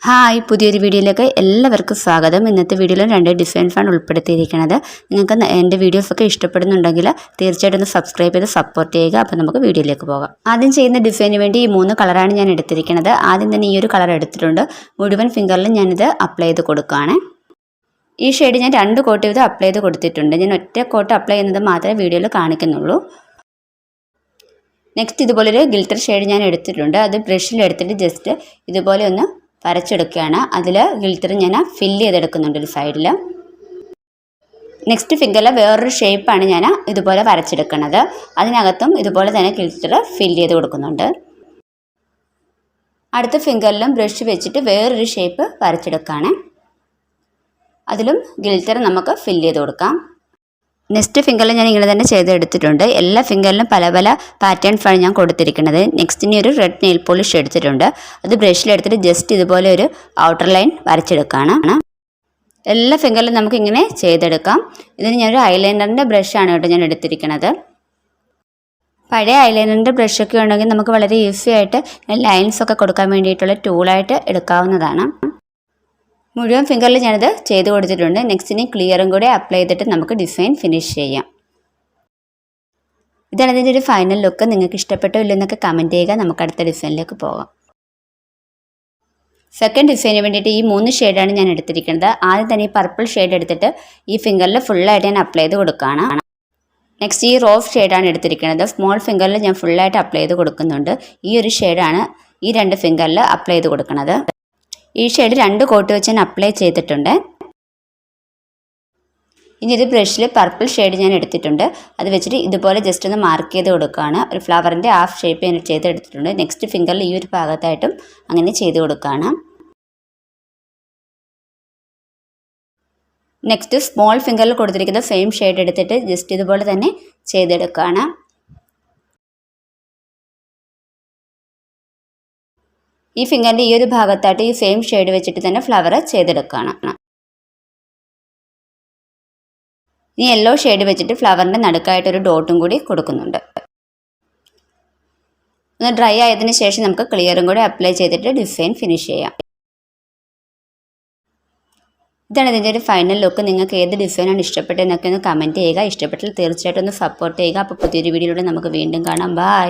Hi, പുതിയൊരു വീഡിയോയിലേക്ക് എല്ലാവർക്കും സ്വാഗതം. ഇന്നത്തെ വീഡിയോയിൽ 2 ഡിസൈൻ ഫാൻ ഉൾപ്പെടുത്തിയിരിക്കുന്നത്. നിങ്ങൾക്ക് എൻ്റെ വീഡിയോസൊക്കെ ഇഷ്ടപ്പെടുന്നുണ്ടെങ്കിൽ തീർച്ചയായിട്ടും ഒന്ന് സബ്സ്ക്രൈബ് ചെയ്ത് സപ്പോർട്ട് ചെയ്യുക. അപ്പോൾ നമുക്ക് വീഡിയോയിലേക്ക് പോകാം. ആദ്യം ചെയ്യുന്ന ഡിസൈന് വേണ്ടി ഈ 3 കളറാണ് ഞാൻ എടുത്തിരിക്കുന്നത്. ആദ്യം തന്നെ ഈ ഒരു കളർ എടുത്തിട്ടുണ്ട്. മുഴുവൻ ഫിംഗറിലും ഞാനിത് അപ്ലൈ ചെയ്ത് കൊടുക്കുകയാണ്. ഈ ഷെയ്ഡ് ഞാൻ 2 കോട്ട് ചെയ്ത് അപ്ലൈ ചെയ്ത് കൊടുത്തിട്ടുണ്ട്. ഞാൻ ഒറ്റ കോട്ട് അപ്ലൈ ചെയ്യുന്നത് മാത്രമേ വീഡിയോയിൽ കാണിക്കുന്നുള്ളൂ. നെക്സ്റ്റ് ഇതുപോലൊരു ഗിൽറ്റർ ഷെയ്ഡ് ഞാൻ എടുത്തിട്ടുണ്ട്. അത് ബ്രഷിൽ എടുത്തിട്ട് ജസ്റ്റ് ഇതുപോലെ ഒന്ന് വരച്ചെടുക്കുകയാണ്. അതിൽ ഗിൽറ്റർ ഞാൻ ഫില്ല് ചെയ്തെടുക്കുന്നുണ്ട് ഒരു സൈഡിൽ. നെക്സ്റ്റ് ഫിംഗറിൽ വേറൊരു ഷേപ്പാണ് ഞാൻ ഇതുപോലെ വരച്ചെടുക്കുന്നത്. അതിനകത്തും ഇതുപോലെ തന്നെ ഗിൽറ്റർ ഫില്ല് ചെയ്ത് കൊടുക്കുന്നുണ്ട്. അടുത്ത ഫിംഗറിലും ബ്രഷ് വെച്ചിട്ട് വേറൊരു ഷേപ്പ് വരച്ചെടുക്കുകയാണ്. അതിലും ഗിൽറ്റർ നമുക്ക് ഫില്ല് ചെയ്ത് കൊടുക്കാം. നെക്സ്റ്റ് ഫിംഗറിൽ ഞാൻ ഇങ്ങനെ തന്നെ ചെയ്തെടുത്തിട്ടുണ്ട്. എല്ലാ ഫിംഗറിലും പല പല പാറ്റേൺസാണ് ഞാൻ കൊടുത്തിരിക്കുന്നത്. നെക്സ്റ്റ് ഇനി ഒരു റെഡ് നെയിൽ പോളിഷ് എടുത്തിട്ടുണ്ട്. അത് ബ്രഷിലെടുത്തിട്ട് ജസ്റ്റ് ഇതുപോലെ ഒരു ഔട്ടർ ലൈൻ വരച്ചെടുക്കുകയാണ്. എല്ലാ ഫിംഗറിലും നമുക്ക് ഇങ്ങനെ ചെയ്തെടുക്കാം. ഇതിന് ഞാനൊരു ഐലൈനറിൻ്റെ ബ്രഷാണ് കേട്ടോ ഞാൻ എടുത്തിരിക്കുന്നത്. പഴയ ഐലൈനറിൻ്റെ ബ്രഷൊക്കെ ഉണ്ടെങ്കിൽ നമുക്ക് വളരെ ഈസി ആയിട്ട് ലൈൻസൊക്കെ കൊടുക്കാൻ വേണ്ടിയിട്ടുള്ള ടൂളായിട്ട് എടുക്കാവുന്നതാണ്. മുഴുവൻ ഫിംഗറിൽ ഞാനിത് ചെയ്ത് കൊടുത്തിട്ടുണ്ട്. നെക്സ്റ്റിന് ക്ലിയറും കൂടി അപ്ലൈ ചെയ്തിട്ട് നമുക്ക് ഡിസൈൻ ഫിനിഷ് ചെയ്യാം. ഇതാണ് ഇതിൻ്റെ ഒരു ഫൈനൽ ലുക്ക്. നിങ്ങൾക്ക് ഇഷ്ടപ്പെട്ടോ ഇല്ലെന്നൊക്കെ കമൻറ്റ് ചെയ്യുക. നമുക്ക് അടുത്ത ഡിസൈനിലേക്ക് പോകാം. സെക്കൻഡ് ഡിസൈന് വേണ്ടിയിട്ട് ഈ 3 ഷെയ്ഡാണ് ഞാൻ എടുത്തിരിക്കുന്നത്. ആദ്യം തന്നെ ഈ പർപ്പിൾ ഷെയ്ഡ് എടുത്തിട്ട് ഈ ഫിംഗറിൽ ഫുള്ളായിട്ട് ഞാൻ അപ്ലൈ ചെയ്ത് കൊടുക്കുകയാണ്. നെക്സ്റ്റ് ഈ റോഫ് ഷെയ്ഡാണ് എടുത്തിരിക്കുന്നത്. സ്മോൾ ഫിംഗറിൽ ഞാൻ ഫുള്ളായിട്ട് അപ്ലൈ ചെയ്ത് കൊടുക്കുന്നുണ്ട്. ഈ ഒരു ഷെയ്ഡാണ് ഈ 2 ഫിംഗറിൽ അപ്ലൈ ചെയ്ത് കൊടുക്കുന്നത്. ഈ ഷെയ്ഡ് 2 കോട്ട് വെച്ച് ഞാൻ അപ്ലൈ ചെയ്തിട്ടുണ്ട്. ഇനി ഇത് ബ്രഷിൽ പർപ്പിൾ ഷെയ്ഡ് ഞാൻ എടുത്തിട്ടുണ്ട്. അത് വെച്ചിട്ട് ഇതുപോലെ ജസ്റ്റ് ഒന്ന് മാർക്ക് ചെയ്ത് കൊടുക്കുകയാണ്. ഒരു ഫ്ലവറിൻ്റെ ഹാഫ് ഷേപ്പ് ഞാൻ ചെയ്തെടുത്തിട്ടുണ്ട്. നെക്സ്റ്റ് ഫിംഗറിൽ ഈ ഒരു ഭാഗത്തായിട്ടും അങ്ങനെ ചെയ്ത് കൊടുക്കുകയാണ്. നെക്സ്റ്റ് സ്മോൾ ഫിംഗറിൽ കൊടുത്തിരിക്കുന്ന സെയിം ഷെയ്ഡ് എടുത്തിട്ട് ജസ്റ്റ് ഇതുപോലെ തന്നെ ചെയ്തെടുക്കുകയാണ്. ഈ ഫിംഗറിൻ്റെ ഈ ഒരു ഭാഗത്തായിട്ട് ഈ സെയിം ഷെയ്ഡ് വെച്ചിട്ട് തന്നെ ഫ്ലവർ ചെയ്തെടുക്കുകയാണ്. ഇനി യെല്ലോ ഷെയ്ഡ് വെച്ചിട്ട് ഫ്ലവറിൻ്റെ നടുക്കായിട്ടൊരു ഡോട്ടും കൂടി കൊടുക്കുന്നുണ്ട്. ഒന്ന് ഡ്രൈ ആയതിനു ശേഷം നമുക്ക് ക്ലിയറും കൂടി അപ്ലൈ ചെയ്തിട്ട് ഡിസൈൻ ഫിനിഷ് ചെയ്യാം. ഇതാണ് ഇതിൻ്റെ ഒരു ഫൈനൽ ലുക്ക്. നിങ്ങൾക്ക് ഏത് ഡിസൈനാണ് ഇഷ്ടപ്പെട്ടതെന്നൊക്കെ ഒന്ന് കമൻറ്റ് ചെയ്യുക. ഇഷ്ടപ്പെട്ടാൽ തീർച്ചയായിട്ടും ഒന്ന് സപ്പോർട്ട് ചെയ്യുക. അപ്പോൾ പുതിയൊരു വീഡിയോയിലൂടെ നമുക്ക് വീണ്ടും കാണാം. ബൈ.